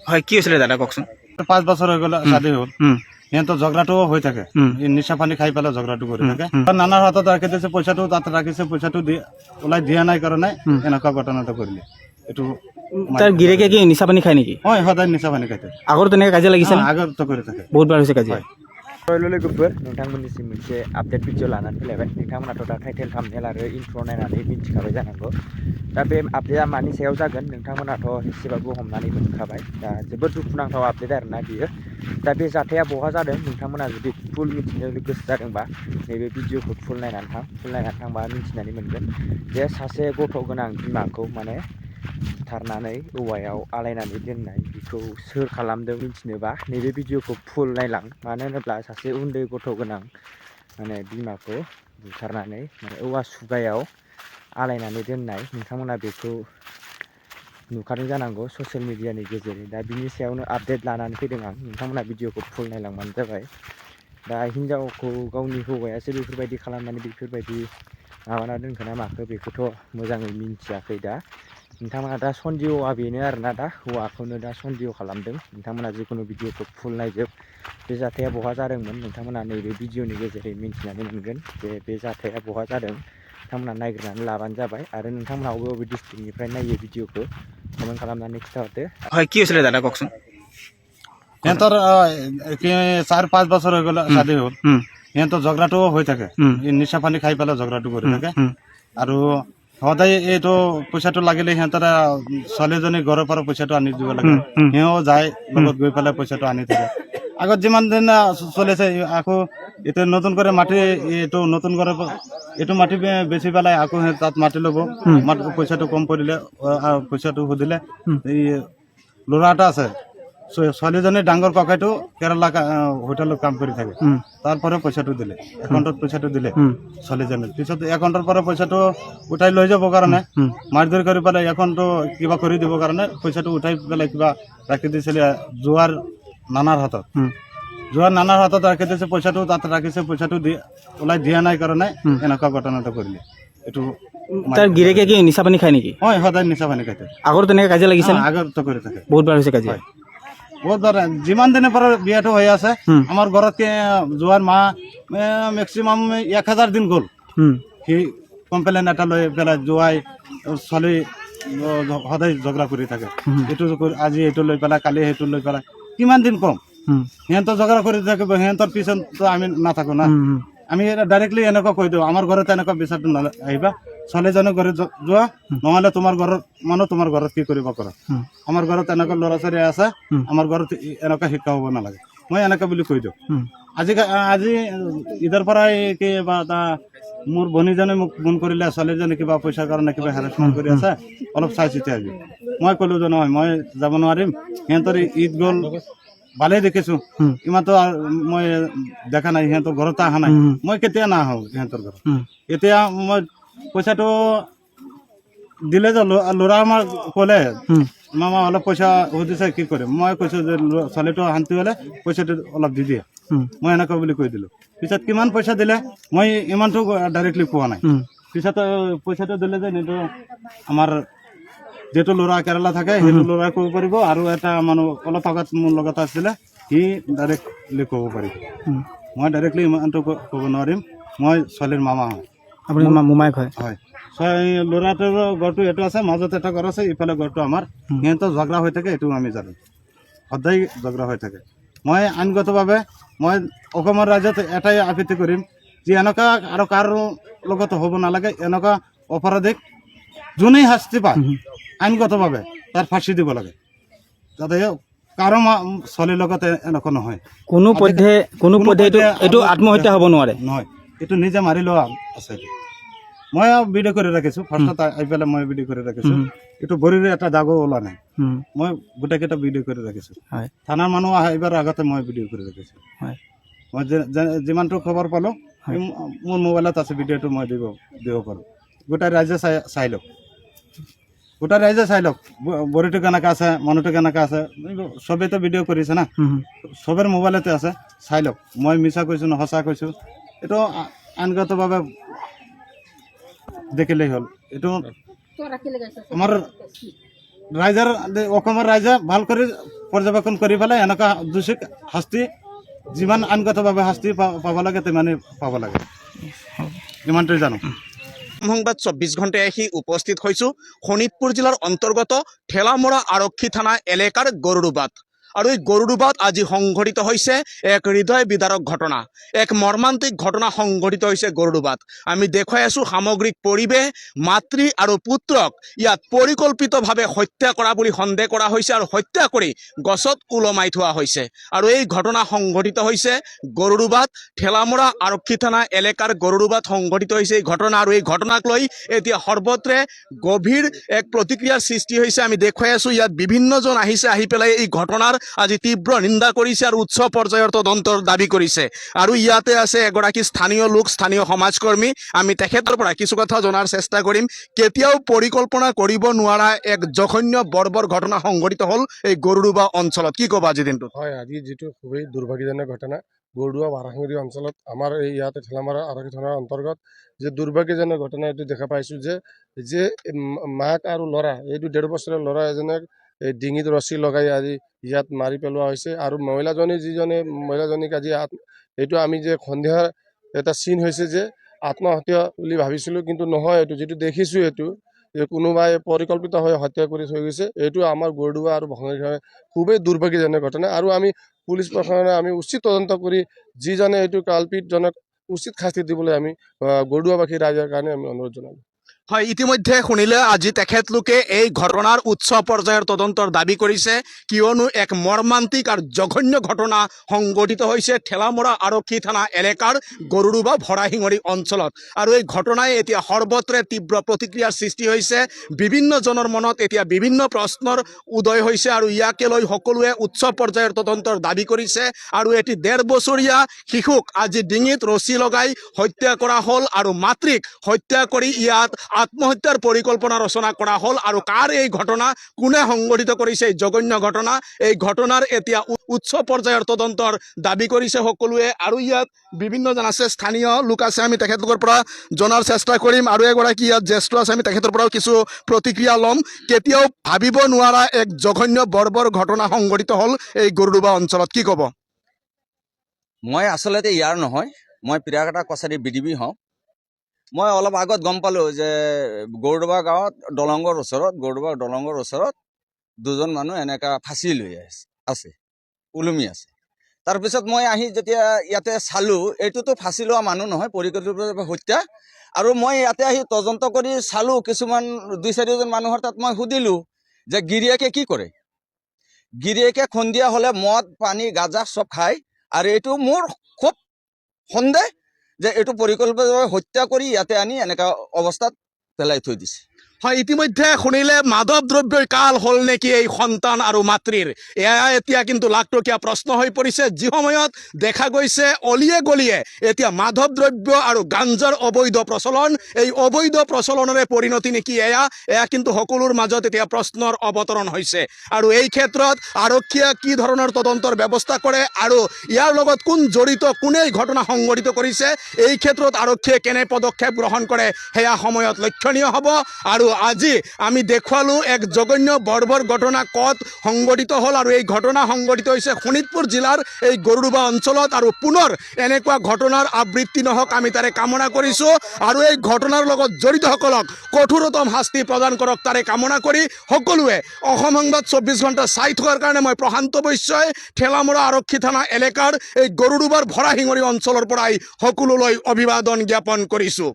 হয় কি হৈছিলে দাদা কওকচোন 5 বছৰ হয়ে গেল শাদী হল সিহঁতৰ ঝগড়াটো হৈ থাকে নিশা পানী খাই পেলাই ঝগড়াটো কৰি থাকে নানাৰ হাতত ৰাখি দিছে পইচাটো তাত ৰাখিছে পইচাটো ওলাই দিয়া নাই কাৰণে এনেকুৱা ঘটনাটো কৰিলে এইটো তাৰ গিৰেকে কি নিশা পানী খায় নেকি হয় সদায় নিশা পানী খাই থাকে আগৰ তেনেকৈ কাজিয়া লাগিছে আগতো কৰি থাকে বহুত বাৰ হৈছে কাজিয়া लोगोफोर नोंथांमोननिसिम मोनसे आपडेट भिडिअ लानानै फैलायबाय नोंथांमोनाथ' दा टाइटेल थाम्बनेल आरो इन्ट्र नायनानै मिथिखाबाय जानांगौ दा बे आपडेटआ मानि सायाव जागोन नोंथांमोनाथ' एसेबाबो हमनानै मोनखाबाय दा जोबोद दुखुनांथाव आपडेट आरोना बियो दा बे जाथाया बहा जादों नोंथांमोना जुदि फुल मिथिनो गोसो जादोंबा नैबे भिडिअखौ फुल नायनानै थांबा मिथिनानै मोनगोन जे सासे गथ' गोनां बिमाखौ माने बुथारनानै औवायाव आलायनानै दोननाय बेखौ सोर खालामदों मिथिनोबा नैबे भिडिअखौ फुल नायलां मानो होनोब्ला सासे उन्दै गथ' गोनां माने बिमाखौ बुथारनानै माने औवा सुबायाव आलायनानै दोननाय नोंथांमोना बेखौ नुखादों जानांगौ ससियेल मिडियानि गेजेरजों दा बिनि सायावनो आपडेट लानानै फैदों आं नोंथांमोना भिडिअखौ फुल नायलांबानो जाबाय दा हिनजावखौ गावनि हौवायासो बेफोरबायदि खालामनानै बेफोरबायदि माबाना दोनखोना माखो बेखौथ' मोजाङै मिन्थियाखै दा नोंथांमोना दा सन्देहआ बेनो आरोना दा हौवाखौनो दा सन्देह खालामदों नोंथांमोना जिखुनु भिडिअखौ फुल नायजोब बे जाथाया बहा जादोंमोन नोंथांमोना नैबे भिडिअनि गेजेरजों मिन्थिनानै मोनगोन जे बे जाथाया बहा जादों नोंथांमोना नायग्रोनानै लाबानो जाबाय आरो नोंथांमोना बबे डिस्ट्रिक्टनिफ्राय नायो भिडिअखौ कमेन्ट खालामनानै खिथाहरदो হয় কি হৈছিলে দাদা কওকচোন সিহঁতৰ 4-5 বছৰ হৈ গ'ল শাদী হল সিহঁতৰ ঝগড়াটো হৈ থাকে নিশা পানী খাই পেলাই ঝগড়াটো কৰি থাকে আৰু সদায় এইটো পইচাটো লাগিলে সিহঁতৰ ছোৱালীজনী ঘৰৰ পৰা পইচাটো আনি দিব লাগে সিও যায় লগত গৈ পেলাই পইচাটো আনি থাকে আগত যিমান দিন চলিছে আকৌ এইটো নতুন করে মাটি এইটো নতুন করে এইটো মাটি বেচি পেলাই আকৌ তাত মাটি ল'ব পইচাটো কম পৰিলে পইচাটো সুধিলে এই ল'ৰা এটা আছে ছোৱালীজনী ডাঙৰ ককাইটো কেৰালা হোটেলত কাম কৰি থাকে তাৰপৰে পইচাটো দিলে একাউন্টত পইচাটো দিলে ছোৱালীজনীৰ পিছত একাউন্টৰ পৰা পইচাটো উঠাই লৈ যাব কাৰণে মাৰধৰ কৰি পেলাই একাউন্টটো কিবা কৰি দিব কাৰণে পইচাটো উঠাই পেলাই কিবা ৰাখি দিছিলে জোৱাৰ নানাৰ হাতত ৰাখি দিছে পইচাটো তাত ৰাখিছে পইচাটো ওলাই দিয়া নাই কাৰণে এনেকুৱা ঘটনাটো কৰিলে এইটো তাৰ গিৰেকে কি নিশা পানী খায় নেকি হয় সদায় নিশা পানী খাই থাকে আগৰ তেনেকৈ কাজিয়া লাগিছে আগতো কৰি থাকে বহুত বাৰ হৈছে কাজিয়া বহুত বাৰ যিমান দিনৰ পৰা বিয়াটো হৈ আছে আমাৰ ঘৰত যোৱাৰ মা মেক্সিমাম 1000 দিন গ'ল সি কমপ্লেইন এটা লৈ পেলাই যোৱাই ছোৱালী সদায় ঝগড়া কৰি থাকে এইটো আজি এইটো লৈ পেলাই কালি সেইটো লৈ পেলাই কিমান দিন কম সিহঁতৰ ঝগড়া কৰি থাকিব সিহঁতৰ পিছত আমি নাথাকো না আমি ডাইৰেক্টলি এনেকুৱা কৈ দিওঁ আমাৰ ঘৰত এনেকুৱা বিচাৰটো আহিবা ছোৱালীজনীৰ ঘৰত যোৱা নহ'লে তোমাৰ ঘৰত মানুহ তোমাৰ ঘৰত কি কৰিব কৰা আমাৰ ঘৰত এনেকুৱা ল'ৰা ছোৱালী আছে আমাৰ ঘৰত এনেকুৱা শিক্ষা হ'ব নালাগে মই এনেকুৱা বুলি কৈ দিওঁ আজি ঈদৰ পৰাই কিবা এটা মোৰ ভনীজনে মোক ফোন কৰিলে ছোৱালীজনী কিবা পইচাৰ কাৰণে কিবা হেৰাচমেণ্ট কৰি আছে অলপ চাই চিতি আহিবি মই ক'লো যে নহয় মই যাব নোৱাৰিম সিহঁতৰ ঈদ গ'ল ভালেই দেখিছো ইমানতো মই দেখা নাই সিহঁতৰ ঘৰত অহা নাই মই কেতিয়া নাহো সিহঁতৰ ঘৰত এতিয়া মই পইচাটো দিলে যে ল'ৰা আমাৰ ক'লে মামা অলপ পইচা সুধিছে কি কৰিম মই কৈছো যে ছোৱালীটো শান্তি হ'লে পইচাটো অলপ দি দিয়ে মই এনেকুৱা বুলি কৈ দিলো পিছত কিমান পইচা দিলে মই ইমানটো ডাইৰেক্টলি কোৱা নাই পিছত পইচাটো দিলে যে এইটো আমাৰ যেটো ল'ৰা কেৰালা থাকে সেইটো ল'ৰাই ক'ব পাৰিব আৰু এটা মানুহ অলপ আগত মোৰ লগত আছিলে সি ডাইৰেক্টলি ক'ব পাৰিব মই ডাইৰেক্টলি ইমানটো ক'ব নোৱাৰিম মই ছোৱালীৰ মামা হয় আপুনি মোমাইক হয় হয় ল'ৰাটোৰ ঘৰটো এইটো আছে মাজত এটা ঘৰ আছে ইফালে ঘৰটো আমাৰ সিহঁতৰ ঝগড়া হৈ থাকে এইটো আমি জানো সদায় ঝগড়া হৈ থাকে মই আইনগতভাৱে মই অসমৰ ৰাজ্যত এটাই আপত্তি কৰিম যে এনেকুৱা আৰু কাৰো লগত হ'ব নালাগে এনেকুৱা অপৰাধীক যোনেই শাস্তি পায় আইনগতভাৱে তাৰ ফাঁচি দিব লাগে যাতে কাৰো ছোৱালীৰ লগত এনেকুৱা নহয় কোনো পধ্যে এইটো আত্মহত্যা হ'ব নোৱাৰে নহয় এইটো নিজে মাৰি লোৱা আছে মই ভিডিঅ' কৰি ৰাখিছো ফাৰ্ষ্টত আহি পেলাই মই ভিডিঅ' কৰি ৰাখিছো এইটো ভৰিৰে এটা দাগো ওলোৱা নাই মই গোটেইকেইটা ভিডিঅ' কৰি ৰাখিছো থানাৰ মানুহ আহিবাৰ আগতে মই ভিডিঅ' কৰি ৰাখিছো মই যিমানটো খবৰ পালো মোৰ মোবাইলত আছে ভিডিঅ'টো মই দিব পাৰোঁ গোটেই ৰাইজে চাই লওক বড়িটো কেনেকৈ আছে মানুহটো কেনেকৈ আছে চবেইতো ভিডিঅ' কৰিছে না চবৰ মোবাইলতে আছে চাই লওক মই মিছা কৈছোঁ ন সঁচা কৈছোঁ এইটো আইনগতভাৱে দেখিলেই হ'ল এইটো আমাৰ ৰাইজৰ অসমৰ ৰাইজে ভাল কৰি পৰ্যবেক্ষণ কৰি পেলাই এনেকুৱা দোষীক শাস্তি যিমান আইনগতভাৱে শাস্তি পাব লাগে তিমানেই পাব লাগে ইমানটোৱে জানো। সংবাদ 24 ঘণ্টায় আহি উপস্থিত হৈছো শোণিতপুৰ জিলাৰ অন্তৰ্গত ঠেলামৰা আৰক্ষী থানা এলেকাৰ গৰুড়বাত। আৰু এই গৰুড়বাত আজি সংঘটিত হৈছে এক হৃদয় বিদাৰক ঘটনা, এক মৰ্মান্তিক ঘটনা সংঘটিত হৈছে গৰুড়বাত। আমি দেখুৱাই আছো সামগ্ৰিক পৰিৱেশ, মাতৃ আৰু পুত্ৰক ইয়াত পৰিকল্পিতভাৱে হত্যা কৰা বুলি সন্দেহ কৰা হৈছে আৰু হত্যা কৰি গছত ওলমাই থোৱা হৈছে। আৰু এই ঘটনা সংঘটিত হৈছে গৰুড়বাত ঠেলামৰা আৰক্ষী থানা এলেকাৰ গৰুড়বাত সংঘটিত হৈছে এই ঘটনা। আৰু এই ঘটনাক লৈ এতিয়া সৰ্বত্ৰে গভীৰ এক প্ৰতিক্ৰিয়াৰ সৃষ্টি হৈছে। আমি দেখুৱাই আছো ইয়াত বিভিন্নজন আহিছে, আহি পেলাই এই ঘটনাৰ আজি তীব্ৰ নিন্দা কৰিছে আৰু উচ্চ পৰ্যায়ৰ তদন্তৰ দাবী কৰিছে। আৰু ইয়াতে আছে এগৰাকী স্থানীয় লোক, স্থানীয় সমাজকৰ্মী। আমি তেখেতৰ পৰা কিছু কথা জনাৰ চেষ্টা কৰিম। কেতিয়াও পৰিকল্পনা কৰিব নোৱাৰা এক জঘন্য বৰ্বৰ ঘটনা সংঘটিত হ'ল এই গৰুড়বা অঞ্চলত। কি ক'বা আজি দিনটোত? হয়, আজি যিটো খুবেই দুৰ্ভাগ্যজনক ঘটনা গৰুড়বা বাৰাংগুৰি অঞ্চলত আমাৰ এই ইয়াতে ঠেলামৰা আৰক্ষী থানাৰ অন্তৰ্গত যে দুৰ্ভাগ্যজনক ঘটনা এইটো দেখা পাইছোঁ যে মাক আৰু ল'ৰা, এইটো 1.5 বছৰীয়া ল'ৰা এজনক এই ডিঙিত ৰছী লগাই আজি ইয়াত মাৰি পেলোৱা হৈছে। আৰু মহিলাজনীক আজি এইটো আমি যে সন্ধিয়া এটা চিন হৈছে যে আত্মহত্যা বুলি ভাবিছিলোঁ, কিন্তু নহয়, এইটো যিটো দেখিছোঁ এইটো কোনোবাই পৰিকল্পিত হৈ হত্যা কৰি থৈ গৈছে। এইটো আমাৰ গৰুড়বা আৰু বাৰাংগুৰি খুবেই দুৰ্ভাগ্যজনক ঘটনা। আৰু আমি পুলিচ প্ৰশাসনে আমি উচিত তদন্ত কৰি যিজনে এইটো কালপিতজনক উচিত শাস্তি দিবলৈ আমি গৰুড়বাবাসী ৰাইজৰ কাৰণে আমি অনুৰোধ জনালোঁ। হয়, ইতিমধ্যে শুনিলে আজি তেখেতলোকে এই ঘটনাৰ উচ্চ পৰ্যায়ৰ তদন্তৰ দাবী কৰিছে, কিয়নো এক মৰ্মান্তিক আৰু জঘন্য ঘটনা সংঘটিত হৈছে ঠেলামৰা আৰক্ষী থানা এলেকাৰ গৰুড়বা ভৰাশিঙৰি অঞ্চলত। আৰু এই ঘটনাই এতিয়া সৰ্বত্ৰে তীব্ৰ প্ৰতিক্ৰিয়াৰ সৃষ্টি হৈছে। বিভিন্নজনৰ মনত এতিয়া বিভিন্ন প্ৰশ্নৰ উদয় হৈছে আৰু ইয়াকে লৈ সকলোৱে উচ্চ পৰ্যায়ৰ তদন্তৰ দাবী কৰিছে। আৰু এটি 1.5 বছৰীয়া শিশুক আজি ডিঙিত ৰছী লগাই হত্যা কৰা হ'ল আৰু মাতৃক হত্যা কৰি ইয়াত আত্মহত্যাৰ পৰিকল্পনা ৰচনা কৰা হ'ল। আৰু কাৰ এই ঘটনা, কোনে সংঘটিত কৰিছে এই জঘন্য ঘটনা, এই ঘটনাৰ এতিয়া উচ্চ পৰ্যায়ৰ তদন্তৰ দাবী কৰিছে সকলোৱে। আৰু ইয়াত বিভিন্নজন আছে, স্থানীয় লোক আছে, আমি তেখেতলোকৰ পৰা জনাৰ চেষ্টা কৰিম। আৰু এগৰাকী ইয়াত জ্যেষ্ঠ আছে, আমি তেখেতৰ পৰাও কিছু প্ৰতিক্ৰিয়া ল'ম। কেতিয়াও ভাবিব নোৱাৰা এক জঘন্য বৰ্বৰ ঘটনা সংঘটিত হ'ল এই গৰুড়বা অঞ্চলত। কি ক'ব? মই আচলতে ইয়াৰ নহয়, মই পিৰাকাটা কছাৰী বিডিবি হওঁ। মই অলপ আগত গম পালোঁ যে গৰুড়বা গাঁৱত গৰুড়বা দলঙৰ ওচৰত 2জন মানুহ এনেকা ফাঁচি লৈ আছে, ওলমি আছে। তাৰপিছত মই আহি যেতিয়া ইয়াতে চালোঁ, এইটোতো ফাঁচি লোৱা মানুহ নহয়, পৰিকল্পিতভাৱে হত্যা। আৰু মই ইয়াতে আহি তদন্ত কৰি চালোঁ, কিছুমান 2-4জন মানুহৰ তাত মই সুধিলোঁ যে গিৰিয়েকে কি কৰে। গিৰিয়েকে সন্ধিয়া হ'লে মদ পানী গাঁজা চব খায়। আৰু এইটো মোৰ খুব সন্দেহ যে এইটো পৰিকল্পিতভাৱে হত্যা কৰি ইয়াতে আনি এনেকা অৱস্থাত পেলাই থৈ দিছে। হয়, ইতিমধ্যে শুনিলে মাদক দ্ৰব্যৰ কাল হ'ল নেকি এই সন্তান আৰু মাতৃৰ, এয়া এতিয়া কিন্তু লাখটকীয়া প্ৰশ্ন হৈ পৰিছে। যি সময়ত দেখা গৈছে অলিয়ে গলিয়ে এতিয়া মাদক দ্ৰব্য আৰু গাঞ্জাৰ অবৈধ প্ৰচলন, এই অবৈধ প্ৰচলনৰে পৰিণতি নেকি এয়া কিন্তু সকলোৰ মাজত এতিয়া প্ৰশ্নৰ অৱতৰণ হৈছে। আৰু এই ক্ষেত্ৰত আৰক্ষীয়ে কি ধৰণৰ তদন্তৰ ব্যৱস্থা কৰে আৰু ইয়াৰ লগত কোন জড়িত, কোনে এই ঘটনা সংঘটিত কৰিছে, এই ক্ষেত্ৰত আৰক্ষীয়ে কেনে পদক্ষেপ গ্ৰহণ কৰে সেয়া সময়ত লক্ষণীয় হ'ব। আৰু আজি আমি দেখুৱালোঁ এক জঘন্য বৰ্বৰ ঘটনা ক'ত সংঘটিত হ'ল। আৰু এই ঘটনা সংঘটিত হৈছে শোণিতপুৰ জিলাৰ এই গৰুড়বা অঞ্চলত। আৰু পুনৰ এনেকুৱা ঘটনাৰ আবৃত্তি নহওক আমি তাৰে কামনা কৰিছোঁ। আৰু এই ঘটনাৰ লগত জড়িতসকলক কঠোৰতম শাস্তি প্ৰদান কৰক তাৰে কামনা কৰি সকলোৱে অসম সংবাদ 24 ঘণ্টা চাই থকাৰ কাৰণে মই প্ৰশান্ত বৈশ্যই ঠেলামৰা আৰক্ষী থানা এলেকাৰ এই গৰুড়বাৰ ভৰাশিঙৰি অঞ্চলৰ পৰাই সকলোলৈ অভিবাদন জ্ঞাপন কৰিছোঁ।